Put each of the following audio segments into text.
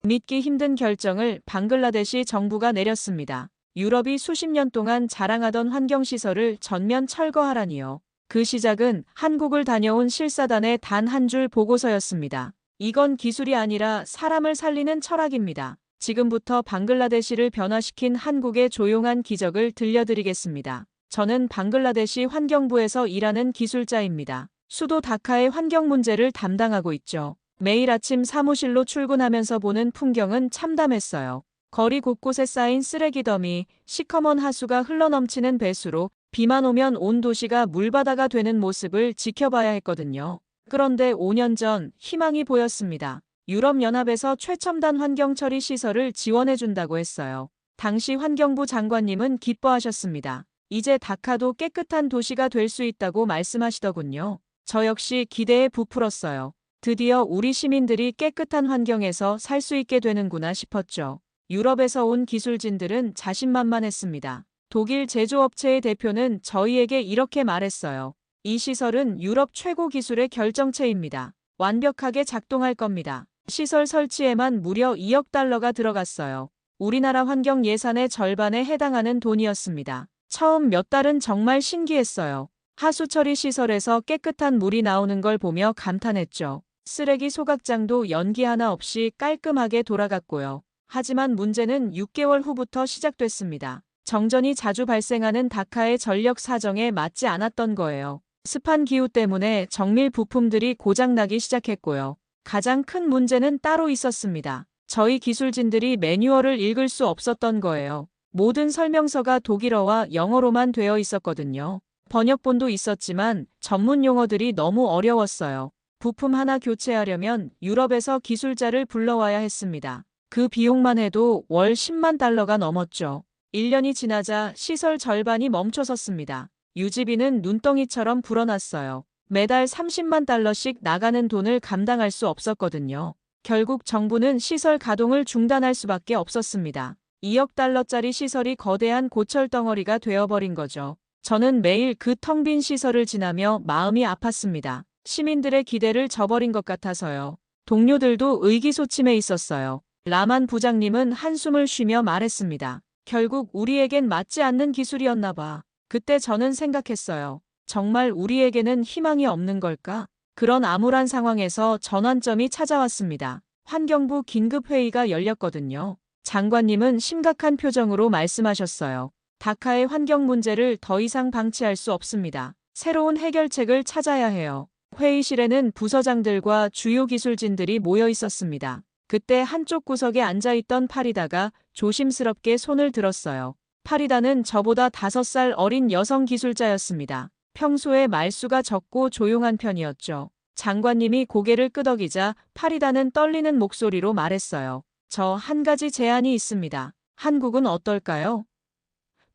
믿기 힘든 결정을 방글라데시 정부가 내렸습니다. 유럽이 수십 년 동안 자랑하던 환경시설을 전면 철거하라니요. 그 시작은 한국을 다녀온 실사단의 단 한 줄 보고서였습니다. 이건 기술이 아니라 사람을 살리는 철학입니다. 지금부터 방글라데시를 변화시킨 한국의 조용한 기적을 들려드리겠습니다. 저는 방글라데시 환경부에서 일하는 기술자입니다. 수도 다카의 환경 문제를 담당하고 있죠. 매일 아침 사무실로 출근하면서 보는 풍경은 참담했어요. 거리 곳곳에 쌓인 쓰레기 더미, 시커먼 하수가 흘러넘치는 배수로 비만 오면 온 도시가 물바다가 되는 모습을 지켜봐야 했거든요. 그런데 5년 전 희망이 보였습니다. 유럽연합에서 최첨단 환경 처리 시설을 지원해준다고 했어요. 당시 환경부 장관님은 기뻐하셨습니다. 이제 다카도 깨끗한 도시가 될 수 있다고 말씀하시더군요. 저 역시 기대에 부풀었어요. 드디어 우리 시민들이 깨끗한 환경에서 살 수 있게 되는구나 싶었죠. 유럽에서 온 기술진들은 자신만만했습니다. 독일 제조업체의 대표는 저희에게 이렇게 말했어요. 이 시설은 유럽 최고 기술의 결정체입니다. 완벽하게 작동할 겁니다. 시설 설치에만 무려 2억 달러가 들어갔어요. 우리나라 환경 예산의 절반에 해당하는 돈이었습니다. 처음 몇 달은 정말 신기했어요. 하수 처리 시설에서 깨끗한 물이 나오는 걸 보며 감탄했죠. 쓰레기 소각장도 연기 하나 없이 깔끔하게 돌아갔고요. 하지만 문제는 6개월 후부터 시작됐습니다. 정전이 자주 발생하는 다카의 전력 사정에 맞지 않았던 거예요. 습한 기후 때문에 정밀 부품들이 고장나기 시작했고요. 가장 큰 문제는 따로 있었습니다. 저희 기술진들이 매뉴얼을 읽을 수 없었던 거예요. 모든 설명서가 독일어와 영어로만 되어 있었거든요. 번역본도 있었지만 전문 용어들이 너무 어려웠어요. 부품 하나 교체하려면 유럽에서 기술자를 불러와야 했습니다. 그 비용만 해도 월 10만 달러가 넘었죠. 1년이 지나자 시설 절반이 멈춰섰습니다. 유지비는 눈덩이처럼 불어났어요. 매달 30만 달러씩 나가는 돈을 감당할 수 없었거든요. 결국 정부는 시설 가동을 중단할 수밖에 없었습니다. 2억 달러짜리 시설이 거대한 고철 덩어리가 되어버린 거죠. 저는 매일 그 텅 빈 시설을 지나며 마음이 아팠습니다. 시민들의 기대를 저버린 것 같아서요. 동료들도 의기소침해 있었어요. 라만 부장님은 한숨을 쉬며 말했습니다. 결국 우리에겐 맞지 않는 기술이었나 봐. 그때 저는 생각했어요. 정말 우리에게는 희망이 없는 걸까? 그런 암울한 상황에서 전환점이 찾아왔습니다. 환경부 긴급회의가 열렸거든요. 장관님은 심각한 표정으로 말씀하셨어요. 다카의 환경 문제를 더 이상 방치할 수 없습니다. 새로운 해결책을 찾아야 해요. 회의실에는 부서장들과 주요 기술진들이 모여 있었습니다. 그때 한쪽 구석에 앉아있던 파리다가 조심스럽게 손을 들었어요. 파리다는 저보다 5살 어린 여성 기술자였습니다. 평소에 말수가 적고 조용한 편이었죠. 장관님이 고개를 끄덕이자 파리다는 떨리는 목소리로 말했어요. 저 한 가지 제안이 있습니다. 한국은 어떨까요?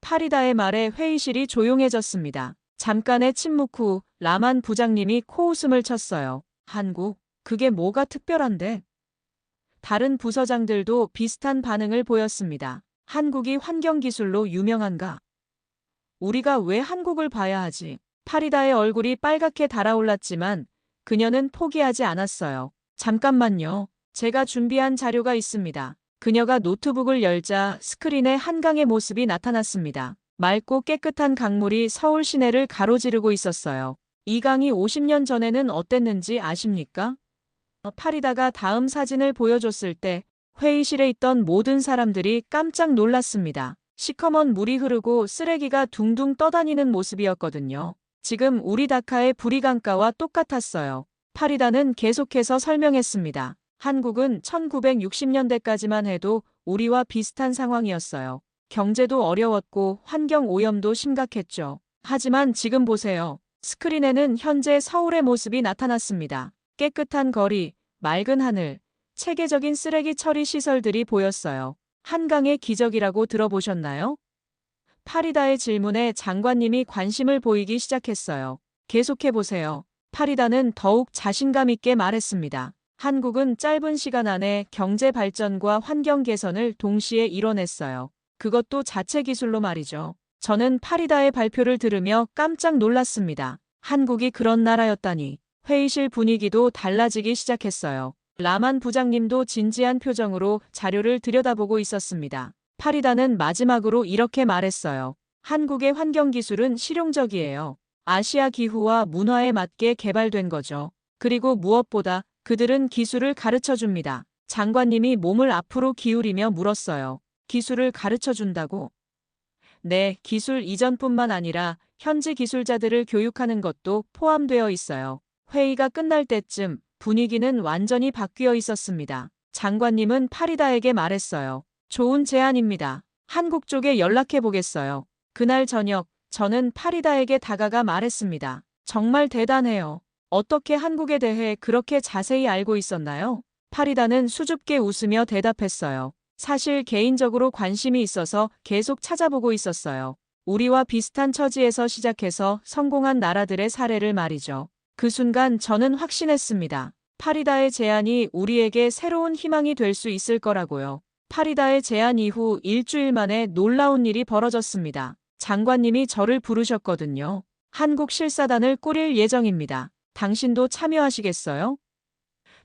파리다의 말에 회의실이 조용해졌습니다. 잠깐의 침묵 후 라만 부장님이 코웃음을 쳤어요. 한국? 그게 뭐가 특별한데? 다른 부서장들도 비슷한 반응을 보였습니다. 한국이 환경기술로 유명한가? 우리가 왜 한국을 봐야 하지? 파리다의 얼굴이 빨갛게 달아올랐지만 그녀는 포기하지 않았어요. 잠깐만요. 제가 준비한 자료가 있습니다. 그녀가 노트북을 열자 스크린에 한강의 모습이 나타났습니다. 맑고 깨끗한 강물이 서울 시내를 가로지르고 있었어요. 이 강이 50년 전에는 어땠는지 아십니까? 파리다가 다음 사진을 보여줬을 때 회의실에 있던 모든 사람들이 깜짝 놀랐습니다. 시커먼 물이 흐르고 쓰레기가 둥둥 떠다니는 모습이었거든요. 지금 우리 다카의 부리강가와 똑같았어요. 파리다는 계속해서 설명했습니다. 한국은 1960년대까지만 해도 우리와 비슷한 상황이었어요. 경제도 어려웠고 환경 오염도 심각했죠. 하지만 지금 보세요. 스크린에는 현재 서울의 모습이 나타났습니다. 깨끗한 거리, 맑은 하늘, 체계적인 쓰레기 처리 시설들이 보였어요. 한강의 기적이라고 들어보셨나요? 파리다의 질문에 장관님이 관심을 보이기 시작했어요. 계속해보세요. 파리다는 더욱 자신감 있게 말했습니다. 한국은 짧은 시간 안에 경제 발전과 환경 개선을 동시에 이뤄냈어요. 그것도 자체 기술로 말이죠. 저는 파리다의 발표를 들으며 깜짝 놀랐습니다. 한국이 그런 나라였다니. 회의실 분위기도 달라지기 시작했어요. 라만 부장님도 진지한 표정으로 자료를 들여다보고 있었습니다. 파리다는 마지막으로 이렇게 말했어요. 한국의 환경기술은 실용적이에요. 아시아 기후와 문화에 맞게 개발된 거죠. 그리고 무엇보다 그들은 기술을 가르쳐 줍니다. 장관님이 몸을 앞으로 기울이며 물었어요. 기술을 가르쳐 준다고? 네, 기술 이전뿐만 아니라 현지 기술자들을 교육하는 것도 포함되어 있어요. 회의가 끝날 때쯤 분위기는 완전히 바뀌어 있었습니다. 장관님은 파리다에게 말했어요. 좋은 제안입니다. 한국 쪽에 연락해 보겠어요. 그날 저녁, 저는 파리다에게 다가가 말했습니다. 정말 대단해요. 어떻게 한국에 대해 그렇게 자세히 알고 있었나요? 파리다는 수줍게 웃으며 대답했어요. 사실 개인적으로 관심이 있어서 계속 찾아보고 있었어요. 우리와 비슷한 처지에서 시작해서 성공한 나라들의 사례를 말이죠. 그 순간 저는 확신했습니다. 파리다의 제안이 우리에게 새로운 희망이 될 수 있을 거라고요. 파리다의 제안 이후 일주일 만에 놀라운 일이 벌어졌습니다. 장관님이 저를 부르셨거든요. 한국 실사단을 꾸릴 예정입니다. 당신도 참여하시겠어요?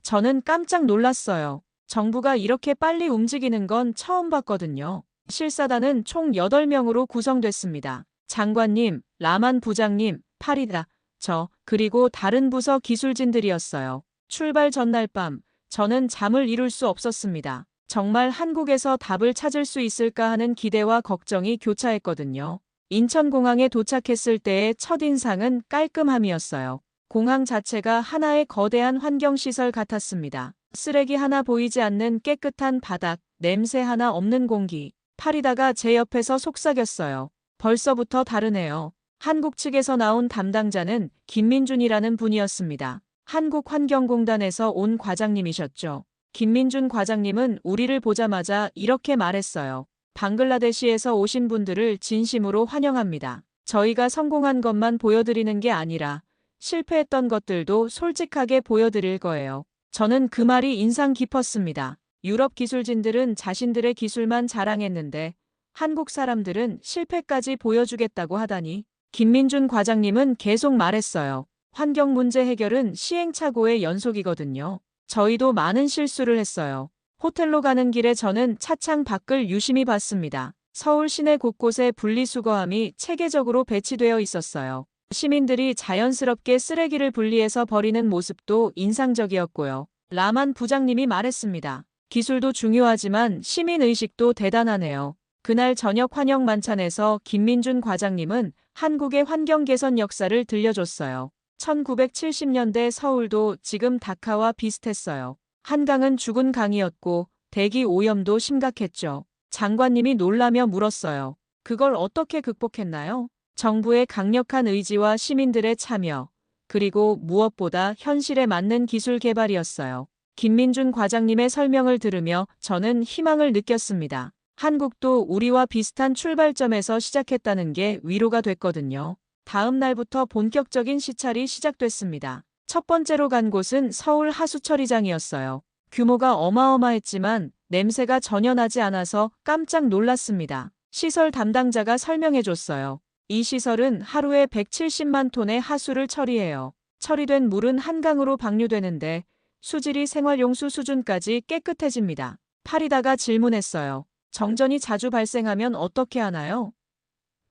저는 깜짝 놀랐어요. 정부가 이렇게 빨리 움직이는 건 처음 봤거든요. 실사단은 총 8명으로 구성됐습니다. 장관님, 라만 부장님, 파리다, 저, 그리고 다른 부서 기술진들이었어요. 출발 전날 밤, 저는 잠을 이룰 수 없었습니다. 정말 한국에서 답을 찾을 수 있을까 하는 기대와 걱정이 교차했거든요. 인천공항에 도착했을 때의 첫인상은 깔끔함이었어요. 공항 자체가 하나의 거대한 환경시설 같았습니다. 쓰레기 하나 보이지 않는 깨끗한 바닥, 냄새 하나 없는 공기. 파리다가 제 옆에서 속삭였어요. 벌써부터 다르네요. 한국 측에서 나온 담당자는 김민준이라는 분이었습니다. 한국환경공단에서 온 과장님이셨죠. 김민준 과장님은 우리를 보자마자 이렇게 말했어요. 방글라데시에서 오신 분들을 진심으로 환영합니다. 저희가 성공한 것만 보여드리는 게 아니라 실패했던 것들도 솔직하게 보여드릴 거예요. 저는 그 말이 인상 깊었습니다. 유럽 기술진들은 자신들의 기술만 자랑했는데 한국 사람들은 실패까지 보여주겠다고 하다니. 김민준 과장님은 계속 말했어요. 환경 문제 해결은 시행착오의 연속이거든요. 저희도 많은 실수를 했어요. 호텔로 가는 길에 저는 차창 밖을 유심히 봤습니다. 서울 시내 곳곳에 분리수거함이 체계적으로 배치되어 있었어요. 시민들이 자연스럽게 쓰레기를 분리해서 버리는 모습도 인상적이었고요. 라만 부장님이 말했습니다. 기술도 중요하지만 시민의식도 대단하네요. 그날 저녁 환영 만찬에서 김민준 과장님은 한국의 환경 개선 역사를 들려줬어요. 1970년대 서울도 지금 다카와 비슷했어요. 한강은 죽은 강이었고 대기 오염도 심각했죠. 장관님이 놀라며 물었어요. 그걸 어떻게 극복했나요? 정부의 강력한 의지와 시민들의 참여, 그리고 무엇보다 현실에 맞는 기술 개발이었어요. 김민준 과장님의 설명을 들으며 저는 희망을 느꼈습니다. 한국도 우리와 비슷한 출발점에서 시작했다는 게 위로가 됐거든요. 다음 날부터 본격적인 시찰이 시작됐습니다. 첫 번째로 간 곳은 서울 하수처리장이었어요. 규모가 어마어마했지만 냄새가 전혀 나지 않아서 깜짝 놀랐습니다. 시설 담당자가 설명해줬어요. 이 시설은 하루에 170만 톤의 하수를 처리해요. 처리된 물은 한강으로 방류되는데 수질이 생활용수 수준까지 깨끗해집니다. 파리다가 질문했어요. 정전이 자주 발생하면 어떻게 하나요?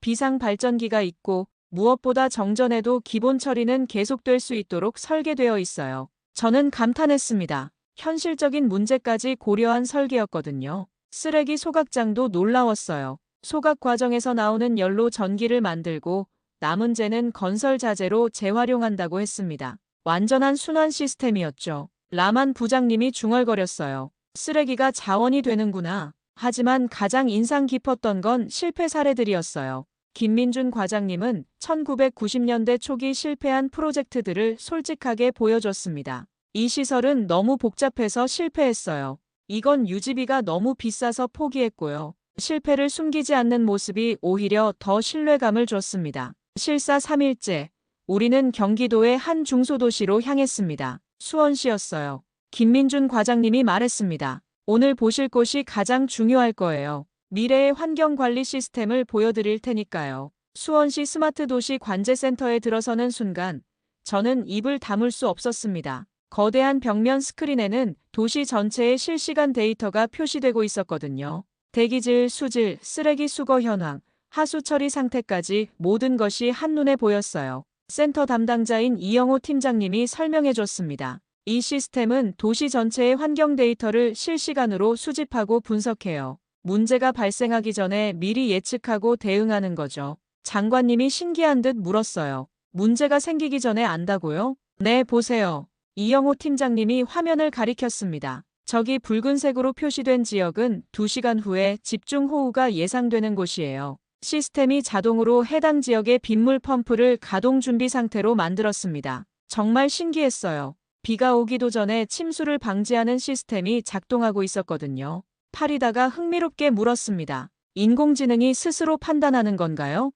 비상발전기가 있고 무엇보다 정전에도 기본 처리는 계속될 수 있도록 설계되어 있어요. 저는 감탄했습니다. 현실적인 문제까지 고려한 설계였거든요. 쓰레기 소각장도 놀라웠어요. 소각 과정에서 나오는 열로 전기를 만들고 남은 재는 건설 자재로 재활용한다고 했습니다. 완전한 순환 시스템이었죠. 라만 부장님이 중얼거렸어요. 쓰레기가 자원이 되는구나. 하지만 가장 인상 깊었던 건 실패 사례들이었어요. 김민준 과장님은 1990년대 초기 실패한 프로젝트들을 솔직하게 보여줬습니다. 이 시설은 너무 복잡해서 실패했어요. 이건 유지비가 너무 비싸서 포기했고요. 실패를 숨기지 않는 모습이 오히려 더 신뢰감을 줬습니다. 실사 3일째, 우리는 경기도의 한 중소도시로 향했습니다. 수원시였어요. 김민준 과장님이 말했습니다. 오늘 보실 곳이 가장 중요할 거예요. 미래의 환경관리 시스템을 보여드릴 테니까요. 수원시 스마트 도시 관제센터에 들어서는 순간 저는 입을 다물 수 없었습니다. 거대한 벽면 스크린에는 도시 전체의 실시간 데이터가 표시되고 있었거든요. 대기질, 수질, 쓰레기 수거 현황, 하수 처리 상태까지 모든 것이 한눈에 보였어요. 센터 담당자인 이영호 팀장님이 설명해 줬습니다. 이 시스템은 도시 전체의 환경 데이터를 실시간으로 수집하고 분석해요. 문제가 발생하기 전에 미리 예측하고 대응하는 거죠. 장관님이 신기한 듯 물었어요. 문제가 생기기 전에 안다고요? 네, 보세요. 이영호 팀장님이 화면을 가리켰습니다. 저기 붉은색으로 표시된 지역은 2시간 후에 집중호우가 예상되는 곳이에요. 시스템이 자동으로 해당 지역의 빗물 펌프를 가동 준비 상태로 만들었습니다. 정말 신기했어요. 비가 오기도 전에 침수를 방지하는 시스템이 작동하고 있었거든요. 파리다가 흥미롭게 물었습니다. 인공지능이 스스로 판단하는 건가요?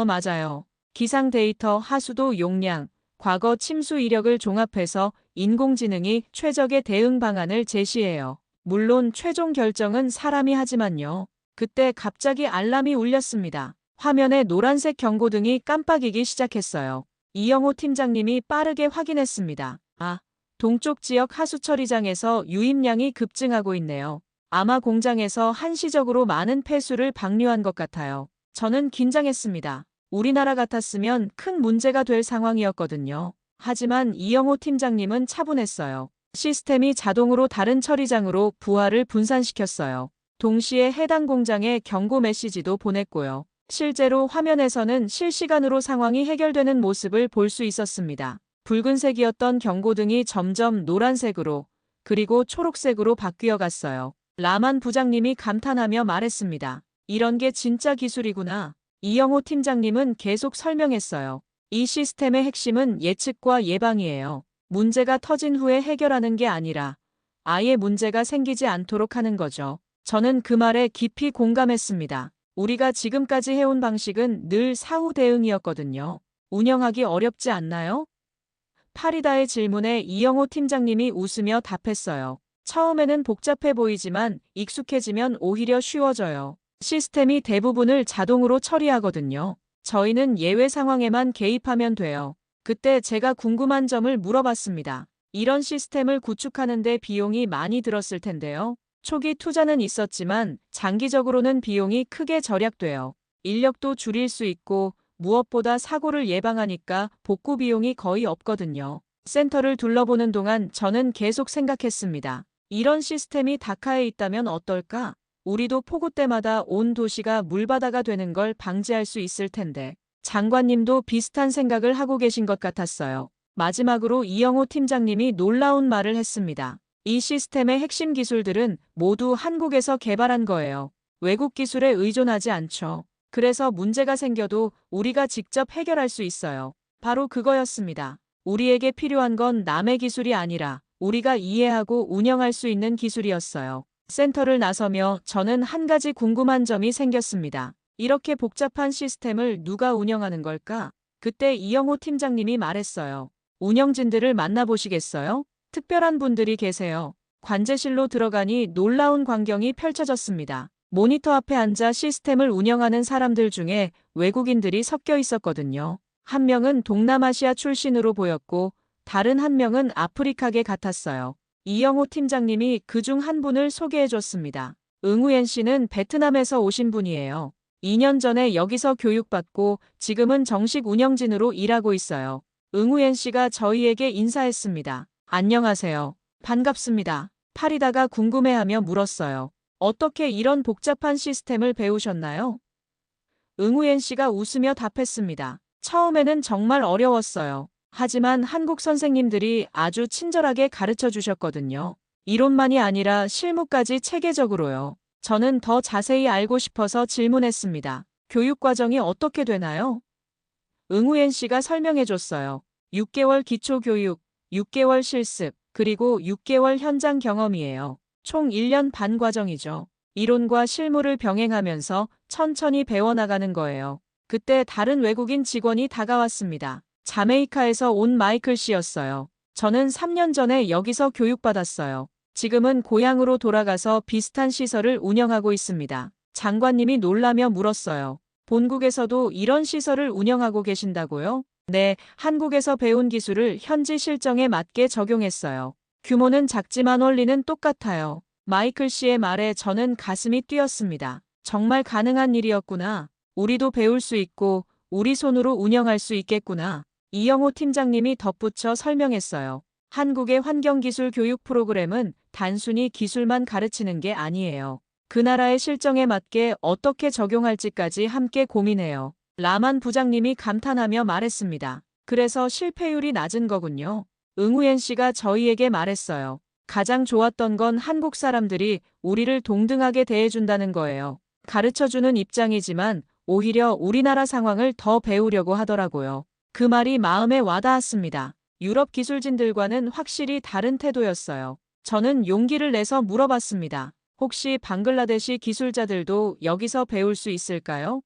맞아요. 기상 데이터, 하수도 용량, 과거 침수 이력을 종합해서 인공지능이 최적의 대응 방안을 제시해요. 물론 최종 결정은 사람이 하지만요. 그때 갑자기 알람이 울렸습니다. 화면에 노란색 경고등이 깜빡이기 시작했어요. 이영호 팀장님이 빠르게 확인했습니다. 동쪽 지역 하수처리장에서 유입량이 급증하고 있네요. 아마 공장에서 한시적으로 많은 폐수를 방류한 것 같아요. 저는 긴장했습니다. 우리나라 같았으면 큰 문제가 될 상황이었거든요. 하지만 이영호 팀장님은 차분했어요. 시스템이 자동으로 다른 처리장으로 부하를 분산시켰어요. 동시에 해당 공장에 경고 메시지도 보냈고요. 실제로 화면에서는 실시간으로 상황이 해결되는 모습을 볼 수 있었습니다. 붉은색이었던 경고등이 점점 노란색으로 그리고 초록색으로 바뀌어 갔어요. 라만 부장님이 감탄하며 말했습니다. 이런 게 진짜 기술이구나. 이영호 팀장님은 계속 설명했어요. 이 시스템의 핵심은 예측과 예방이에요. 문제가 터진 후에 해결하는 게 아니라 아예 문제가 생기지 않도록 하는 거죠. 저는 그 말에 깊이 공감했습니다. 우리가 지금까지 해온 방식은 늘 사후 대응이었거든요. 운영하기 어렵지 않나요? 파리다의 질문에 이영호 팀장님이 웃으며 답했어요. 처음에는 복잡해 보이지만 익숙해지면 오히려 쉬워져요. 시스템이 대부분을 자동으로 처리하거든요. 저희는 예외 상황에만 개입하면 돼요. 그때 제가 궁금한 점을 물어봤습니다. 이런 시스템을 구축하는데 비용이 많이 들었을 텐데요. 초기 투자는 있었지만 장기적으로는 비용이 크게 절약돼요. 인력도 줄일 수 있고 무엇보다 사고를 예방하니까 복구 비용이 거의 없거든요. 센터를 둘러보는 동안 저는 계속 생각했습니다. 이런 시스템이 다카에 있다면 어떨까? 우리도 폭우 때마다 온 도시가 물바다가 되는 걸 방지할 수 있을 텐데. 장관님도 비슷한 생각을 하고 계신 것 같았어요. 마지막으로 이영호 팀장님이 놀라운 말을 했습니다. 이 시스템의 핵심 기술들은 모두 한국에서 개발한 거예요. 외국 기술에 의존하지 않죠. 그래서 문제가 생겨도 우리가 직접 해결할 수 있어요. 바로 그거였습니다. 우리에게 필요한 건 남의 기술이 아니라 우리가 이해하고 운영할 수 있는 기술이었어요. 센터를 나서며 저는 한 가지 궁금한 점이 생겼습니다. 이렇게 복잡한 시스템을 누가 운영하는 걸까? 그때 이영호 팀장님이 말했어요. 운영진들을 만나보시겠어요? 특별한 분들이 계세요. 관제실로 들어가니 놀라운 광경이 펼쳐졌습니다. 모니터 앞에 앉아 시스템을 운영하는 사람들 중에 외국인들이 섞여 있었거든요. 한 명은 동남아시아 출신으로 보였고 다른 한 명은 아프리카계 같았어요. 이영호 팀장님이 그중 한 분을 소개해줬습니다. 응우엔 씨는 베트남에서 오신 분이에요. 2년 전에 여기서 교육받고 지금은 정식 운영진으로 일하고 있어요. 응우엔 씨가 저희에게 인사했습니다. 안녕하세요. 반갑습니다. 파리다가 궁금해하며 물었어요. 어떻게 이런 복잡한 시스템을 배우셨나요? 응우엔 씨가 웃으며 답했습니다. 처음에는 정말 어려웠어요. 하지만 한국 선생님들이 아주 친절하게 가르쳐 주셨거든요. 이론만이 아니라 실무까지 체계적으로요. 저는 더 자세히 알고 싶어서 질문했습니다. 교육 과정이 어떻게 되나요? 응우엔 씨가 설명해 줬어요. 6개월 기초교육, 6개월 실습, 그리고 6개월 현장 경험이에요. 총 1년 반 과정이죠. 이론과 실무를 병행하면서 천천히 배워나가는 거예요. 그때 다른 외국인 직원이 다가왔습니다. 자메이카에서 온 마이클 씨였어요. 저는 3년 전에 여기서 교육받았어요. 지금은 고향으로 돌아가서 비슷한 시설을 운영하고 있습니다. 장관님이 놀라며 물었어요. 본국에서도 이런 시설을 운영하고 계신다고요? 네, 한국에서 배운 기술을 현지 실정에 맞게 적용했어요. 규모는 작지만 원리는 똑같아요. 마이클 씨의 말에 저는 가슴이 뛰었습니다. 정말 가능한 일이었구나. 우리도 배울 수 있고 우리 손으로 운영할 수 있겠구나. 이영호 팀장님이 덧붙여 설명했어요. 한국의 환경기술 교육 프로그램은 단순히 기술만 가르치는 게 아니에요. 그 나라의 실정에 맞게 어떻게 적용할지까지 함께 고민해요. 라만 부장님이 감탄하며 말했습니다. 그래서 실패율이 낮은 거군요. 응우엔 씨가 저희에게 말했어요. 가장 좋았던 건 한국 사람들이 우리를 동등하게 대해준다는 거예요. 가르쳐주는 입장이지만 오히려 우리나라 상황을 더 배우려고 하더라고요. 그 말이 마음에 와닿았습니다. 유럽 기술진들과는 확실히 다른 태도였어요. 저는 용기를 내서 물어봤습니다. 혹시 방글라데시 기술자들도 여기서 배울 수 있을까요?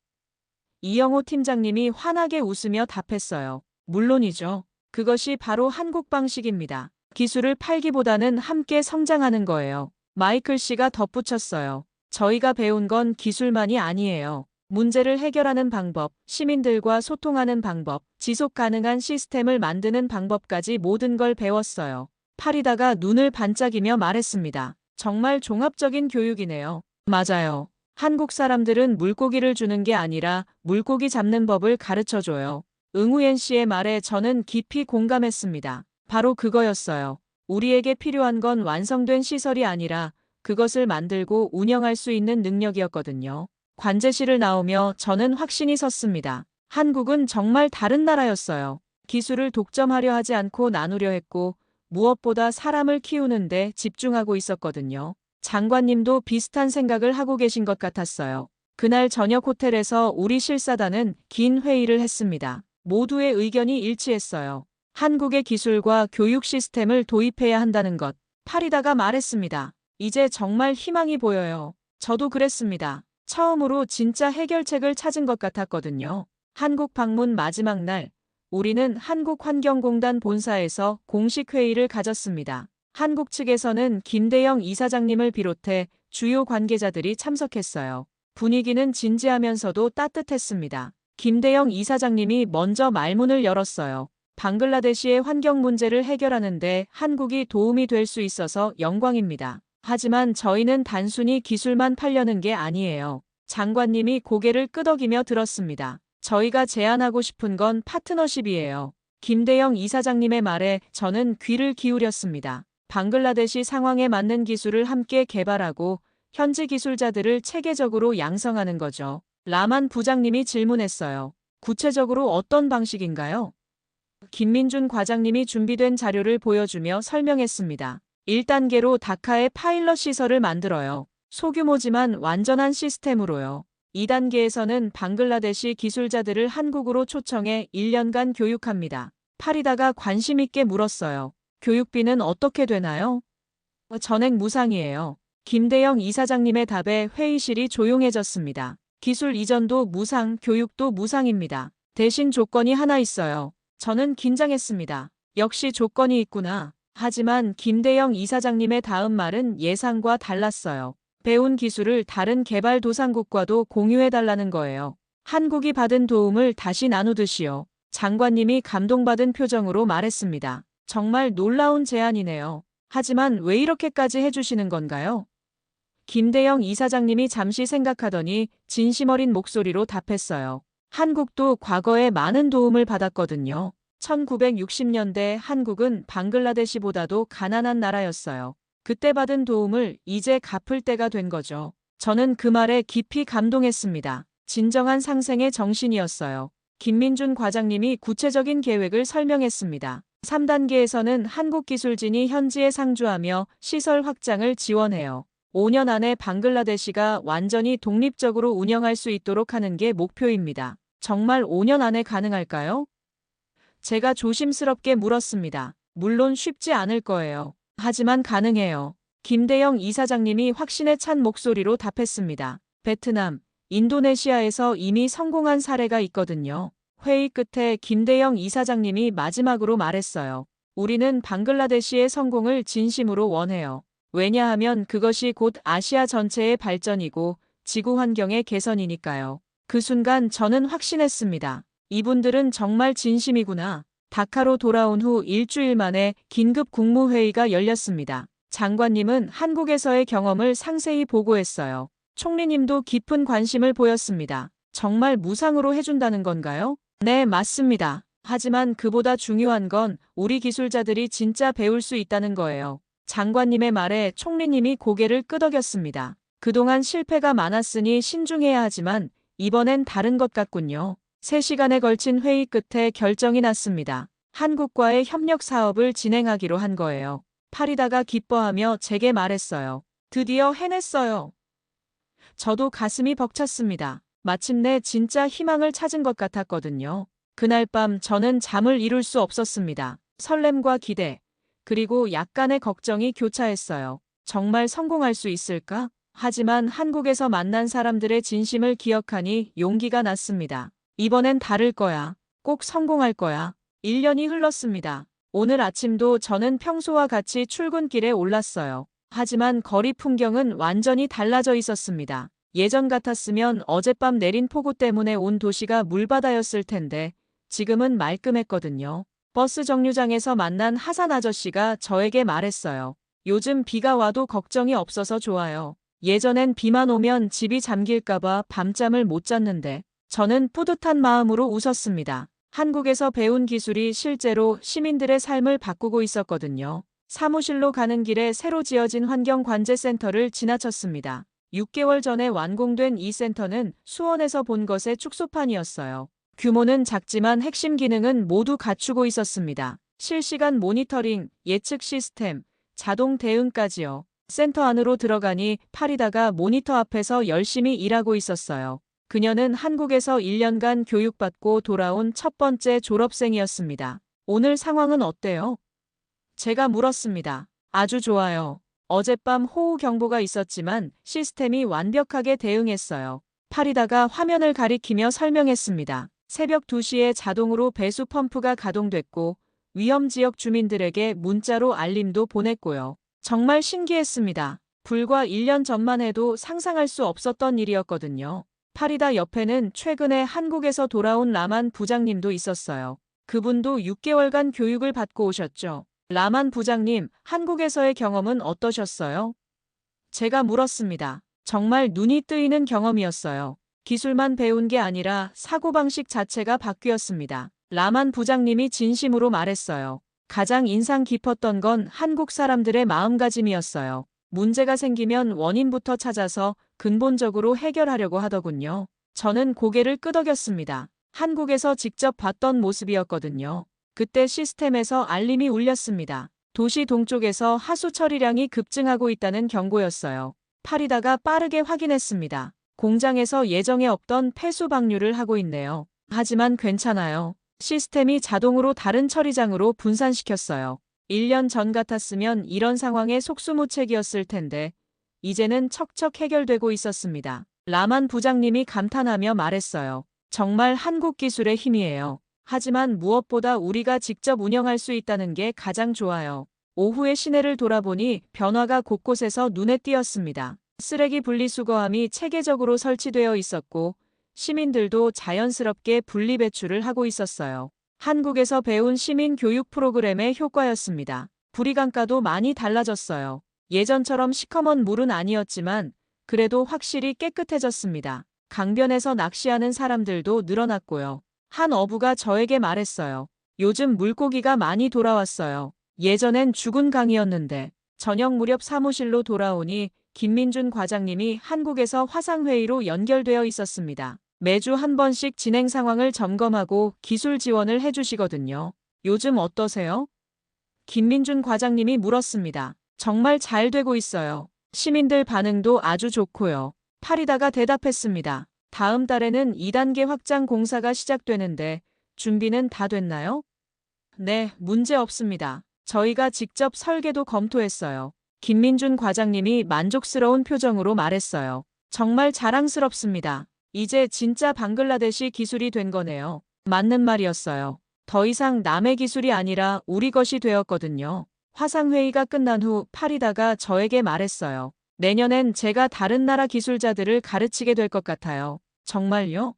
이영호 팀장님이 환하게 웃으며 답했어요. 물론이죠. 그것이 바로 한국 방식입니다. 기술을 팔기보다는 함께 성장하는 거예요. 마이클 씨가 덧붙였어요. 저희가 배운 건 기술만이 아니에요. 문제를 해결하는 방법, 시민들과 소통하는 방법, 지속 가능한 시스템을 만드는 방법까지 모든 걸 배웠어요. 파리다가 눈을 반짝이며 말했습니다. 정말 종합적인 교육이네요. 맞아요. 한국 사람들은 물고기를 주는 게 아니라 물고기 잡는 법을 가르쳐줘요. 응우엔 씨의 말에 저는 깊이 공감했습니다. 바로 그거였어요. 우리에게 필요한 건 완성된 시설이 아니라 그것을 만들고 운영할 수 있는 능력이었거든요. 관제실을 나오며 저는 확신이 섰습니다. 한국은 정말 다른 나라였어요. 기술을 독점하려 하지 않고 나누려 했고 무엇보다 사람을 키우는데 집중하고 있었거든요. 장관님도 비슷한 생각을 하고 계신 것 같았어요. 그날 저녁 호텔에서 우리 실사단은 긴 회의를 했습니다. 모두의 의견이 일치했어요. 한국의 기술과 교육 시스템을 도입해야 한다는 것. 파리다가 말했습니다. 이제 정말 희망이 보여요. 저도 그랬습니다. 처음으로 진짜 해결책을 찾은 것 같았거든요. 한국 방문 마지막 날, 우리는 한국환경공단 본사에서 공식 회의를 가졌습니다. 한국 측에서는 김대영 이사장님을 비롯해 주요 관계자들이 참석했어요. 분위기는 진지하면서도 따뜻했습니다. 김대영 이사장님이 먼저 말문을 열었어요. 방글라데시의 환경 문제를 해결하는데 한국이 도움이 될 수 있어서 영광입니다. 하지만 저희는 단순히 기술만 팔려는 게 아니에요. 장관님이 고개를 끄덕이며 들었습니다. 저희가 제안하고 싶은 건 파트너십이에요. 김대영 이사장님의 말에 저는 귀를 기울였습니다. 방글라데시 상황에 맞는 기술을 함께 개발하고 현지 기술자들을 체계적으로 양성하는 거죠. 라만 부장님이 질문했어요. 구체적으로 어떤 방식인가요? 김민준 과장님이 준비된 자료를 보여주며 설명했습니다. 1단계로 다카의 파일럿 시설을 만들어요. 소규모지만 완전한 시스템으로요. 2단계에서는 방글라데시 기술자들을 한국으로 초청해 1년간 교육합니다. 파리다가 관심 있게 물었어요. 교육비는 어떻게 되나요? 전액 무상이에요. 김대영 이사장님의 답에 회의실이 조용해졌습니다. 기술 이전도 무상, 교육도 무상입니다. 대신 조건이 하나 있어요. 저는 긴장했습니다. 역시 조건이 있구나. 하지만 김대영 이사장님의 다음 말은 예상과 달랐어요. 배운 기술을 다른 개발도상국과도 공유해달라는 거예요. 한국이 받은 도움을 다시 나누듯이요. 장관님이 감동받은 표정으로 말했습니다. 정말 놀라운 제안이네요. 하지만 왜 이렇게까지 해주시는 건가요? 김대영 이사장님이 잠시 생각하더니 진심 어린 목소리로 답했어요. 한국도 과거에 많은 도움을 받았거든요. 1960년대 한국은 방글라데시보다도 가난한 나라였어요. 그때 받은 도움을 이제 갚을 때가 된 거죠. 저는 그 말에 깊이 감동했습니다. 진정한 상생의 정신이었어요. 김민준 과장님이 구체적인 계획을 설명했습니다. 3단계에서는 한국 기술진이 현지에 상주하며 시설 확장을 지원해요. 5년 안에 방글라데시가 완전히 독립적으로 운영할 수 있도록 하는 게 목표입니다. 정말 5년 안에 가능할까요? 제가 조심스럽게 물었습니다. 물론 쉽지 않을 거예요. 하지만 가능해요. 김대영 이사장님이 확신에 찬 목소리로 답했습니다. 베트남, 인도네시아에서 이미 성공한 사례가 있거든요. 회의 끝에 김대영 이사장님이 마지막으로 말했어요. 우리는 방글라데시의 성공을 진심으로 원해요. 왜냐하면 그것이 곧 아시아 전체의 발전이고 지구 환경의 개선이니까요. 그 순간 저는 확신했습니다. 이분들은 정말 진심이구나. 다카로 돌아온 후 일주일 만에 긴급 국무회의가 열렸습니다. 장관님은 한국에서의 경험을 상세히 보고했어요. 총리님도 깊은 관심을 보였습니다. 정말 무상으로 해준다는 건가요? 네, 맞습니다. 하지만 그보다 중요한 건 우리 기술자들이 진짜 배울 수 있다는 거예요. 장관님의 말에 총리님이 고개를 끄덕였습니다. 그동안 실패가 많았으니 신중해야 하지만 이번엔 다른 것 같군요. 3시간에 걸친 회의 끝에 결정이 났습니다. 한국과의 협력 사업을 진행하기로 한 거예요. 파리다가 기뻐하며 제게 말했어요. 드디어 해냈어요. 저도 가슴이 벅찼습니다. 마침내 진짜 희망을 찾은 것 같았거든요. 그날 밤 저는 잠을 이룰 수 없었습니다. 설렘과 기대, 그리고 약간의 걱정이 교차했어요. 정말 성공할 수 있을까? 하지만 한국에서 만난 사람들의 진심을 기억하니 용기가 났습니다. 이번엔 다를 거야. 꼭 성공할 거야. 1년이 흘렀습니다. 오늘 아침도 저는 평소와 같이 출근길에 올랐어요. 하지만 거리 풍경은 완전히 달라져 있었습니다. 예전 같았으면 어젯밤 내린 폭우 때문에 온 도시가 물바다였을 텐데 지금은 말끔했거든요. 버스 정류장에서 만난 하산 아저씨가 저에게 말했어요. 요즘 비가 와도 걱정이 없어서 좋아요. 예전엔 비만 오면 집이 잠길까봐 밤잠을 못 잤는데 저는 뿌듯한 마음으로 웃었습니다. 한국에서 배운 기술이 실제로 시민들의 삶을 바꾸고 있었거든요. 사무실로 가는 길에 새로 지어진 환경관제센터를 지나쳤습니다. 6개월 전에 완공된 이 센터는 수원에서 본 것의 축소판이었어요. 규모는 작지만 핵심 기능은 모두 갖추고 있었습니다. 실시간 모니터링, 예측 시스템, 자동 대응까지요. 센터 안으로 들어가니 파리다가 모니터 앞에서 열심히 일하고 있었어요. 그녀는 한국에서 1년간 교육받고 돌아온 첫 번째 졸업생이었습니다. 오늘 상황은 어때요? 제가 물었습니다. 아주 좋아요. 어젯밤 호우 경보가 있었지만 시스템이 완벽하게 대응했어요. 파리다가 화면을 가리키며 설명했습니다. 새벽 2시에 자동으로 배수 펌프가 가동됐고 위험 지역 주민들에게 문자로 알림도 보냈고요. 정말 신기했습니다. 불과 1년 전만 해도 상상할 수 없었던 일이었거든요. 파리다 옆에는 최근에 한국에서 돌아온 라만 부장님도 있었어요. 그분도 6개월간 교육을 받고 오셨죠. 라만 부장님, 한국에서의 경험은 어떠셨어요? 제가 물었습니다. 정말 눈이 뜨이는 경험이었어요. 기술만 배운 게 아니라 사고방식 자체가 바뀌었습니다. 라만 부장님이 진심으로 말했어요. 가장 인상 깊었던 건 한국 사람들의 마음가짐이었어요. 문제가 생기면 원인부터 찾아서 근본적으로 해결하려고 하더군요. 저는 고개를 끄덕였습니다. 한국에서 직접 봤던 모습이었거든요. 그때 시스템에서 알림이 울렸습니다. 도시 동쪽에서 하수 처리량이 급증하고 있다는 경고였어요. 파리다가 빠르게 확인했습니다. 공장에서 예정에 없던 폐수 방류를 하고 있네요. 하지만 괜찮아요. 시스템이 자동으로 다른 처리장으로 분산시켰어요. 1년 전 같았으면 이런 상황에 속수무책이었을 텐데 이제는 척척 해결되고 있었습니다. 라만 부장님이 감탄하며 말했어요. 정말 한국 기술의 힘이에요. 하지만 무엇보다 우리가 직접 운영할 수 있다는 게 가장 좋아요. 오후에 시내를 돌아보니 변화가 곳곳에서 눈에 띄었습니다. 쓰레기 분리수거함이 체계적으로 설치되어 있었고 시민들도 자연스럽게 분리배출을 하고 있었어요. 한국에서 배운 시민 교육 프로그램의 효과였습니다. 불이강가도 많이 달라졌어요. 예전처럼 시커먼 물은 아니었지만 그래도 확실히 깨끗해졌습니다. 강변에서 낚시하는 사람들도 늘어났고요. 한 어부가 저에게 말했어요. 요즘 물고기가 많이 돌아왔어요. 예전엔 죽은 강이었는데 저녁 무렵 사무실로 돌아오니 김민준 과장님이 한국에서 화상회의로 연결되어 있었습니다. 매주 한 번씩 진행 상황을 점검하고 기술 지원을 해주시거든요. 요즘 어떠세요? 김민준 과장님이 물었습니다. 정말 잘 되고 있어요. 시민들 반응도 아주 좋고요. 파리다가 대답했습니다. 다음 달에는 2단계 확장 공사가 시작되는데 준비는 다 됐나요? 네, 문제 없습니다. 저희가 직접 설계도 검토했어요. 김민준 과장님이 만족스러운 표정으로 말했어요. 정말 자랑스럽습니다. 이제 진짜 방글라데시 기술이 된 거네요. 맞는 말이었어요. 더 이상 남의 기술이 아니라 우리 것이 되었거든요. 화상회의가 끝난 후 파리다가 저에게 말했어요. 내년엔 제가 다른 나라 기술자들을 가르치게 될 것 같아요. 정말요?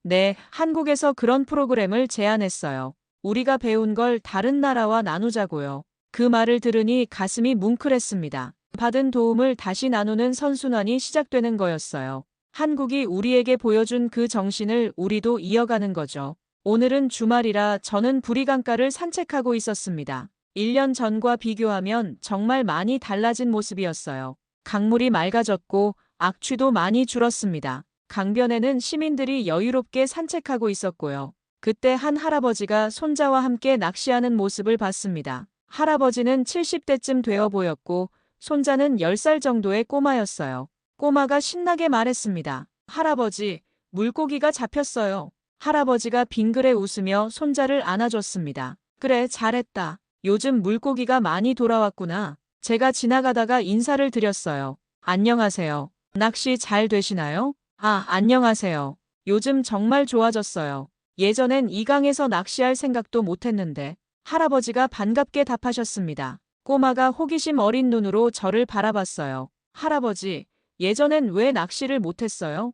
네, 한국에서 그런 프로그램을 제안했어요. 우리가 배운 걸 다른 나라와 나누자고요. 그 말을 들으니 가슴이 뭉클했습니다. 받은 도움을 다시 나누는 선순환이 시작되는 거였어요. 한국이 우리에게 보여준 그 정신을 우리도 이어가는 거죠. 오늘은 주말이라 저는 부리강가를 산책하고 있었습니다. 1년 전과 비교하면 정말 많이 달라진 모습이었어요. 강물이 맑아졌고 악취도 많이 줄었습니다. 강변에는 시민들이 여유롭게 산책하고 있었고요. 그때 한 할아버지가 손자와 함께 낚시하는 모습을 봤습니다. 할아버지는 70대쯤 되어 보였고 손자는 10살 정도의 꼬마였어요. 꼬마가 신나게 말했습니다. 할아버지, 물고기가 잡혔어요. 할아버지가 빙그레 웃으며 손자를 안아줬습니다. 그래, 잘했다. 요즘 물고기가 많이 돌아왔구나. 제가 지나가다가 인사를 드렸어요. 안녕하세요. 낚시 잘 되시나요? 아, 안녕하세요. 요즘 정말 좋아졌어요. 예전엔 이 강에서 낚시할 생각도 못했는데. 할아버지가 반갑게 답하셨습니다. 꼬마가 호기심 어린 눈으로 저를 바라봤어요. 할아버지, 예전엔 왜 낚시를 못했어요?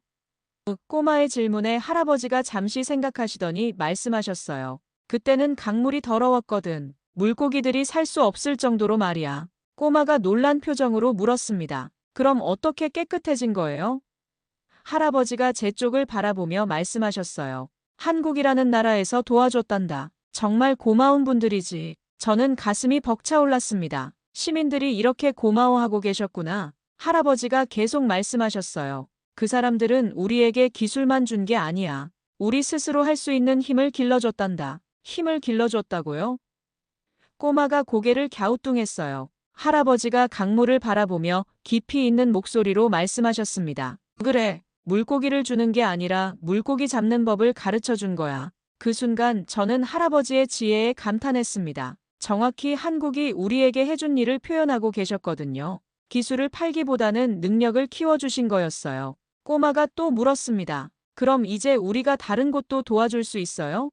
꼬마의 질문에 할아버지가 잠시 생각하시더니 말씀하셨어요. 그때는 강물이 더러웠거든. 물고기들이 살 수 없을 정도로 말이야. 꼬마가 놀란 표정으로 물었습니다. 그럼 어떻게 깨끗해진 거예요? 할아버지가 제 쪽을 바라보며 말씀하셨어요. 한국이라는 나라에서 도와줬단다. 정말 고마운 분들이지. 저는 가슴이 벅차올랐습니다. 시민들이 이렇게 고마워하고 계셨구나. 할아버지가 계속 말씀하셨어요. 그 사람들은 우리에게 기술만 준 게 아니야. 우리 스스로 할 수 있는 힘을 길러줬단다. 힘을 길러줬다고요? 꼬마가 고개를 갸우뚱했어요. 할아버지가 강물을 바라보며 깊이 있는 목소리로 말씀하셨습니다. 그래, 물고기를 주는 게 아니라 물고기 잡는 법을 가르쳐 준 거야. 그 순간 저는 할아버지의 지혜에 감탄했습니다. 정확히 한국이 우리에게 해준 일을 표현하고 계셨거든요. 기술을 팔기보다는 능력을 키워주신 거였어요. 꼬마가 또 물었습니다. 그럼 이제 우리가 다른 곳도 도와줄 수 있어요?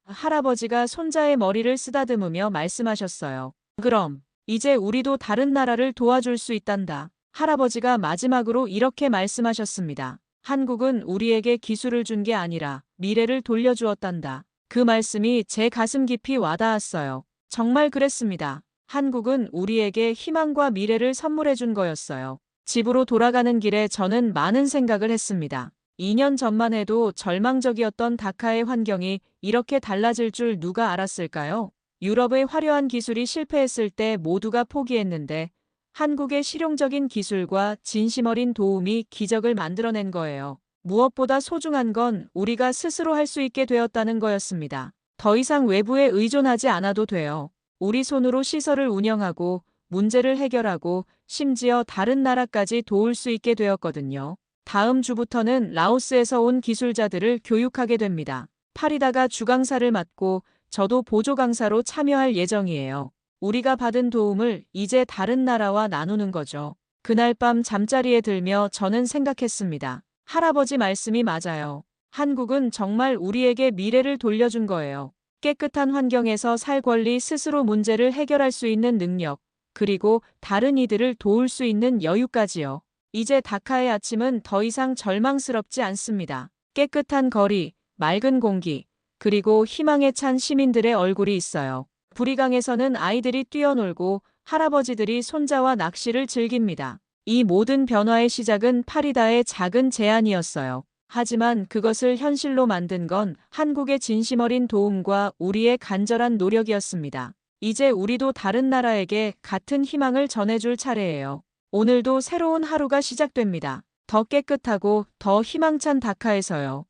할아버지가 손자의 머리를 쓰다듬으며 말씀하셨어요. 그럼 이제 우리도 다른 나라를 도와줄 수 있단다. 할아버지가 마지막으로 이렇게 말씀하셨습니다. 한국은 우리에게 기술을 준 게 아니라 미래를 돌려주었단다. 그 말씀이 제 가슴 깊이 와닿았어요. 정말 그랬습니다. 한국은 우리에게 희망과 미래를 선물해 준 거였어요. 집으로 돌아가는 길에 저는 많은 생각을 했습니다. 2년 전만 해도 절망적이었던 다카의 환경이 이렇게 달라질 줄 누가 알았을까요? 유럽의 화려한 기술이 실패했을 때 모두가 포기했는데 한국의 실용적인 기술과 진심 어린 도움이 기적을 만들어낸 거예요. 무엇보다 소중한 건 우리가 스스로 할 수 있게 되었다는 거였습니다. 더 이상 외부에 의존하지 않아도 돼요. 우리 손으로 시설을 운영하고 문제를 해결하고 심지어 다른 나라까지 도울 수 있게 되었거든요. 다음 주부터는 라오스에서 온 기술자들을 교육하게 됩니다. 파리다가 주강사를 맡고 저도 보조 강사로 참여할 예정이에요. 우리가 받은 도움을 이제 다른 나라와 나누는 거죠. 그날 밤 잠자리에 들며 저는 생각했습니다. 할아버지 말씀이 맞아요. 한국은 정말 우리에게 미래를 돌려준 거예요. 깨끗한 환경에서 살 권리, 스스로 문제를 해결할 수 있는 능력, 그리고 다른 이들을 도울 수 있는 여유까지요. 이제 다카의 아침은 더 이상 절망스럽지 않습니다. 깨끗한 거리, 맑은 공기, 그리고 희망에 찬 시민들의 얼굴이 있어요. 부리강에서는 아이들이 뛰어놀고 할아버지들이 손자와 낚시를 즐깁니다. 이 모든 변화의 시작은 파리다의 작은 제안이었어요. 하지만 그것을 현실로 만든 건 한국의 진심 어린 도움과 우리의 간절한 노력이었습니다. 이제 우리도 다른 나라에게 같은 희망을 전해줄 차례예요. 오늘도 새로운 하루가 시작됩니다. 더 깨끗하고 더 희망찬 다카에서요.